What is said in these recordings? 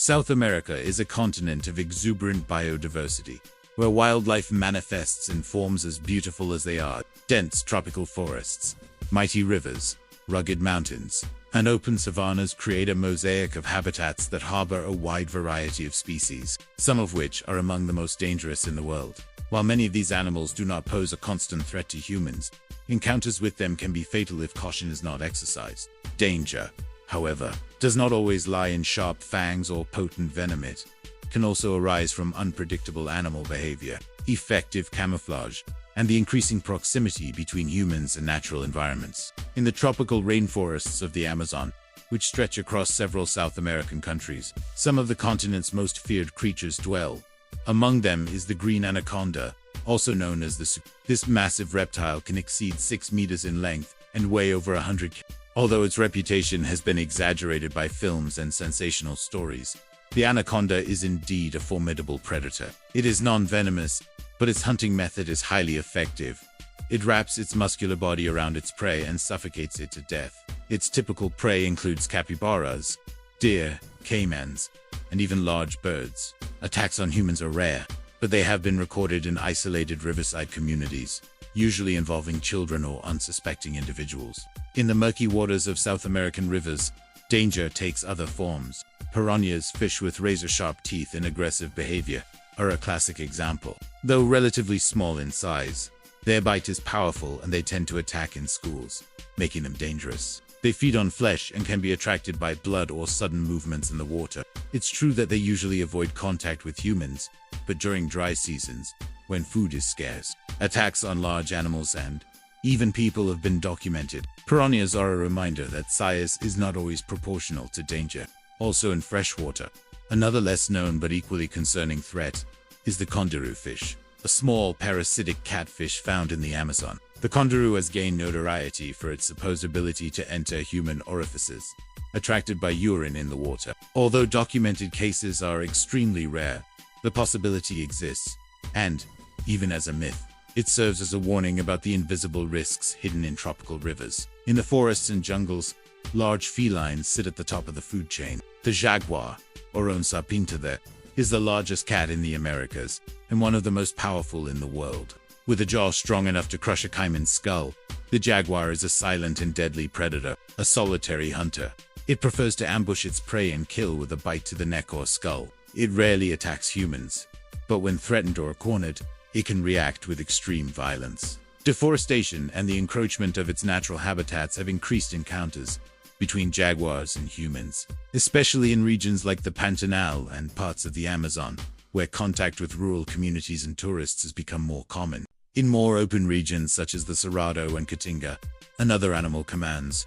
South America is a continent of exuberant biodiversity, where wildlife manifests in forms as beautiful as they are. Dense tropical forests, mighty rivers, rugged mountains, and open savannas create a mosaic of habitats that harbor a wide variety of species, some of which are among the most dangerous in the world. While many of these animals do not pose a constant threat to humans, encounters with them can be fatal if caution is not exercised. Danger, however, does not always lie in sharp fangs or potent venom. It can also arise from unpredictable animal behavior, effective camouflage, and the increasing proximity between humans and natural environments. In the tropical rainforests of the Amazon, which stretch across several South American countries, some of the continent's most feared creatures dwell. Among them is the green anaconda, also known as the This massive reptile can exceed 6 meters in length and weigh over 100 kg. Although its reputation has been exaggerated by films and sensational stories, the anaconda is indeed a formidable predator. It is non-venomous, but its hunting method is highly effective. It wraps its muscular body around its prey and suffocates it to death. Its typical prey includes capybaras, deer, caimans, and even large birds. Attacks on humans are rare, but they have been recorded in isolated riverside communities, usually involving children or unsuspecting individuals. In the murky waters of South American rivers, danger takes other forms. Piranhas, fish with razor-sharp teeth and aggressive behavior, are a classic example. Though relatively small in size, their bite is powerful and they tend to attack in schools, making them dangerous. They feed on flesh and can be attracted by blood or sudden movements in the water. It's true that they usually avoid contact with humans, but during dry seasons, when food is scarce, attacks on large animals and even people have been documented. Piranhas are a reminder that size is not always proportional to danger. Also in freshwater, another less known but equally concerning threat is the condorou fish, a small parasitic catfish found in the Amazon. The condorou has gained notoriety for its supposed ability to enter human orifices, attracted by urine in the water. Although documented cases are extremely rare, the possibility exists, and, even as a myth, it serves as a warning about the invisible risks hidden in tropical rivers. In the forests and jungles, large felines sit at the top of the food chain. The jaguar, or Onça pintada, is the largest cat in the Americas and one of the most powerful in the world. With a jaw strong enough to crush a caiman's skull, the jaguar is a silent and deadly predator, a solitary hunter. It prefers to ambush its prey and kill with a bite to the neck or skull. It rarely attacks humans, but when threatened or cornered, it can react with extreme violence. Deforestation and the encroachment of its natural habitats have increased encounters between jaguars and humans, especially in regions like the Pantanal and parts of the Amazon, where contact with rural communities and tourists has become more common. In more open regions such as the Cerrado and Caatinga, another animal commands.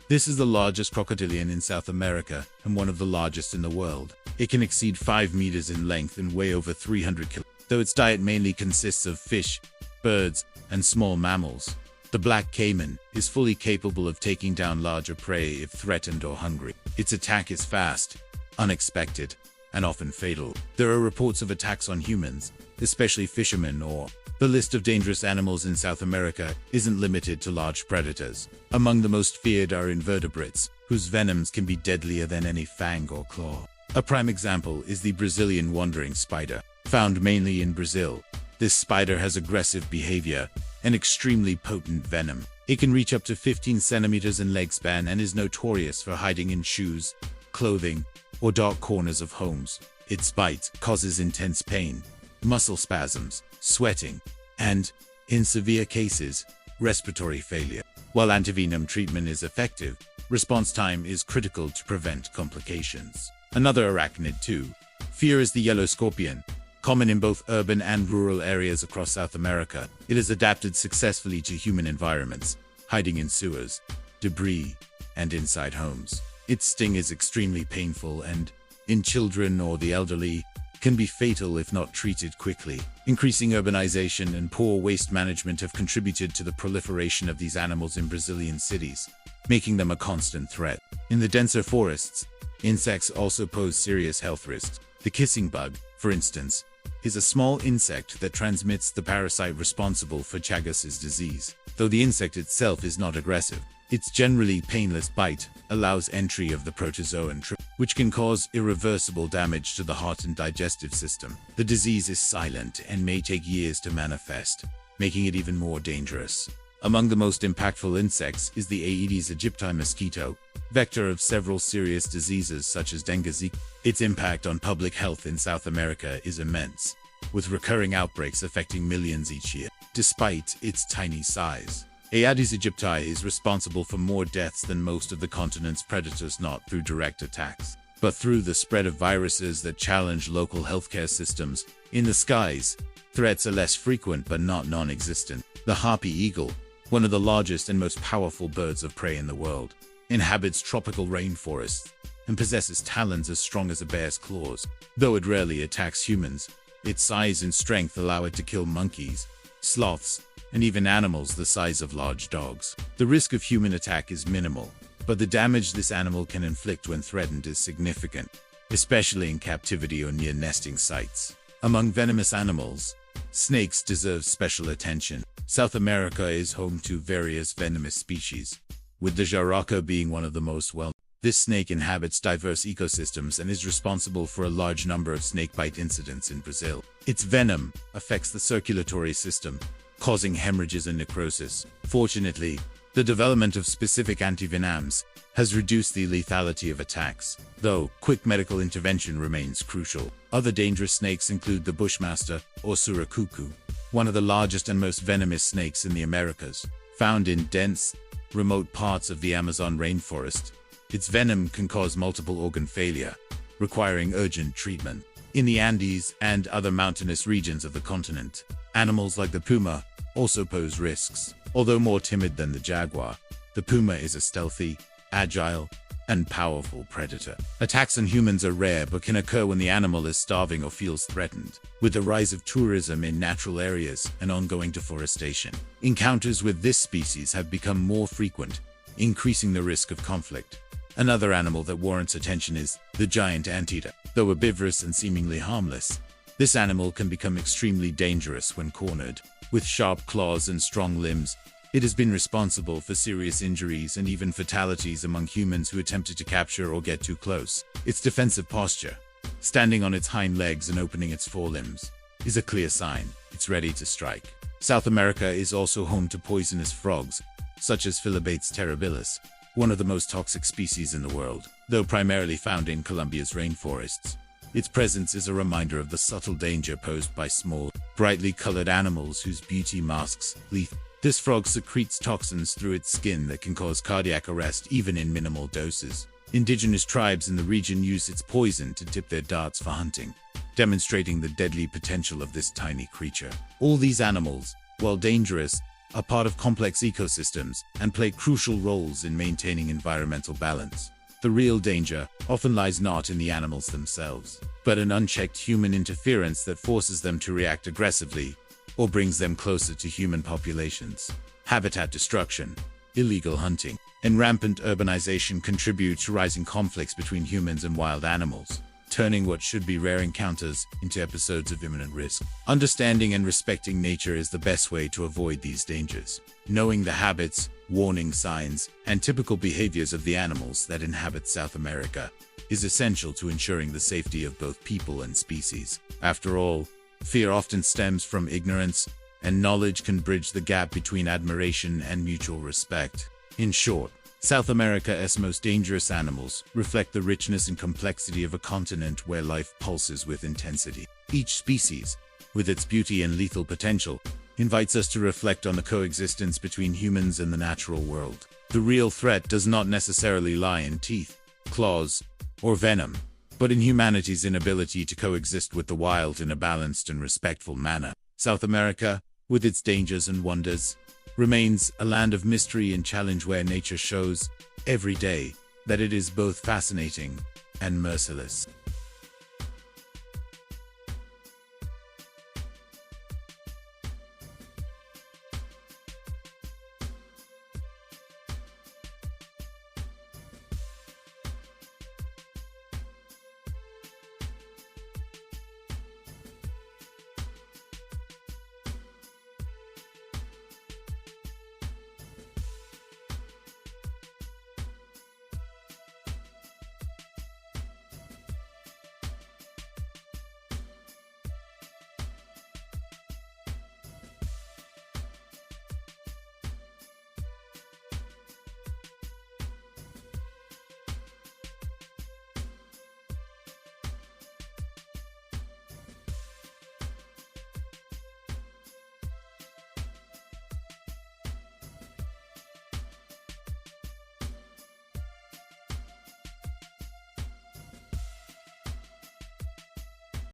This is the largest crocodilian in South America and one of the largest in the world. It can exceed 5 meters in length and weigh over 300 kilograms. Though its diet mainly consists of fish, birds, and small mammals, the black caiman is fully capable of taking down larger prey if threatened or hungry. Its attack is fast, unexpected, and often fatal. There are reports of attacks on humans, especially fishermen. The list of dangerous animals in South America isn't limited to large predators. Among the most feared are invertebrates, whose venoms can be deadlier than any fang or claw. A prime example is the Brazilian wandering spider, found mainly in Brazil. This spider has aggressive behavior and extremely potent venom. It can reach up to 15 centimeters in leg span and is notorious for hiding in shoes, clothing, or dark corners of homes. Its bite causes intense pain, muscle spasms, sweating, and, in severe cases, respiratory failure. While antivenom treatment is effective, response time is critical to prevent complications. Another arachnid to fear is the yellow scorpion, common in both urban and rural areas across South America. It has adapted successfully to human environments, hiding in sewers, debris, and inside homes. Its sting is extremely painful and, in children or the elderly, can be fatal if not treated quickly. Increasing urbanization and poor waste management have contributed to the proliferation of these animals in Brazilian cities, making them a constant threat. In the denser forests, insects also pose serious health risks. The kissing bug, for instance, is a small insect that transmits the parasite responsible for Chagas's disease. Though the insect itself is not aggressive, Its generally painless bite allows entry of the protozoan, which can cause irreversible damage to the heart and digestive system. The disease is silent and may take years to manifest, making it even more dangerous. Among the most impactful insects is the Aedes aegypti mosquito, vector of several serious diseases such as dengue. Its impact on public health in South America is immense, with recurring outbreaks affecting millions each year. Despite its tiny size, Aedes aegypti is responsible for more deaths than most of the continent's predators, not through direct attacks, but through the spread of viruses that challenge local healthcare systems. In the skies, threats are less frequent but not non-existent. The harpy eagle, one of the largest and most powerful birds of prey in the world, inhabits tropical rainforests and possesses talons as strong as a bear's claws. Though it rarely attacks humans, its size and strength allow it to kill monkeys, sloths, and even animals the size of large dogs. The risk of human attack is minimal, but the damage this animal can inflict when threatened is significant, especially in captivity or near nesting sites. Among venomous animals, snakes deserve special attention. South America is home to various venomous species, with the jararaca being one of the most well-known. This snake inhabits diverse ecosystems and is responsible for a large number of snakebite incidents in Brazil. Its venom affects the circulatory system, causing hemorrhages and necrosis. Fortunately, the development of specific antivenoms has reduced the lethality of attacks, though quick medical intervention remains crucial. Other dangerous snakes include the bushmaster, or surucucu, one of the largest and most venomous snakes in the Americas. Found in dense, remote parts of the Amazon rainforest, its venom can cause multiple organ failure, requiring urgent treatment. In the Andes and other mountainous regions of the continent, animals like the puma also pose risks. Although more timid than the jaguar, the puma is a stealthy, agile, and powerful predator. Attacks on humans are rare but can occur when the animal is starving or feels threatened. With the rise of tourism in natural areas and ongoing deforestation, encounters with this species have become more frequent, increasing the risk of conflict. Another animal that warrants attention is the giant anteater. Though herbivorous and seemingly harmless, this animal can become extremely dangerous when cornered. With sharp claws and strong limbs, it has been responsible for serious injuries and even fatalities among humans who attempted to capture or get too close. Its defensive posture, standing on its hind legs and opening its forelimbs, is a clear sign it's ready to strike. South America is also home to poisonous frogs, such as Phyllobates terribilis, one of the most toxic species in the world. Though primarily found in Colombia's rainforests, its presence is a reminder of the subtle danger posed by small, brightly colored animals whose beauty masks lethal. This frog secretes toxins through its skin that can cause cardiac arrest even in minimal doses. Indigenous tribes in the region use its poison to tip their darts for hunting, demonstrating the deadly potential of this tiny creature. All these animals, while dangerous, are part of complex ecosystems and play crucial roles in maintaining environmental balance. The real danger often lies not in the animals themselves, but in unchecked human interference that forces them to react aggressively or brings them closer to human populations. Habitat destruction, illegal hunting, and rampant urbanization contribute to rising conflicts between humans and wild animals, turning what should be rare encounters into episodes of imminent risk. Understanding and respecting nature is the best way to avoid these dangers. Knowing the habits, warning signs, and typical behaviors of the animals that inhabit South America is essential to ensuring the safety of both people and species. After all, fear often stems from ignorance, and knowledge can bridge the gap between admiration and mutual respect. In short, South America's most dangerous animals reflect the richness and complexity of a continent where life pulses with intensity. Each species, with its beauty and lethal potential, invites us to reflect on the coexistence between humans and the natural world. The real threat does not necessarily lie in teeth, claws, or venom, but in humanity's inability to coexist with the wild in a balanced and respectful manner. South America, with its dangers and wonders, remains a land of mystery and challenge where nature shows, every day, that it is both fascinating and merciless.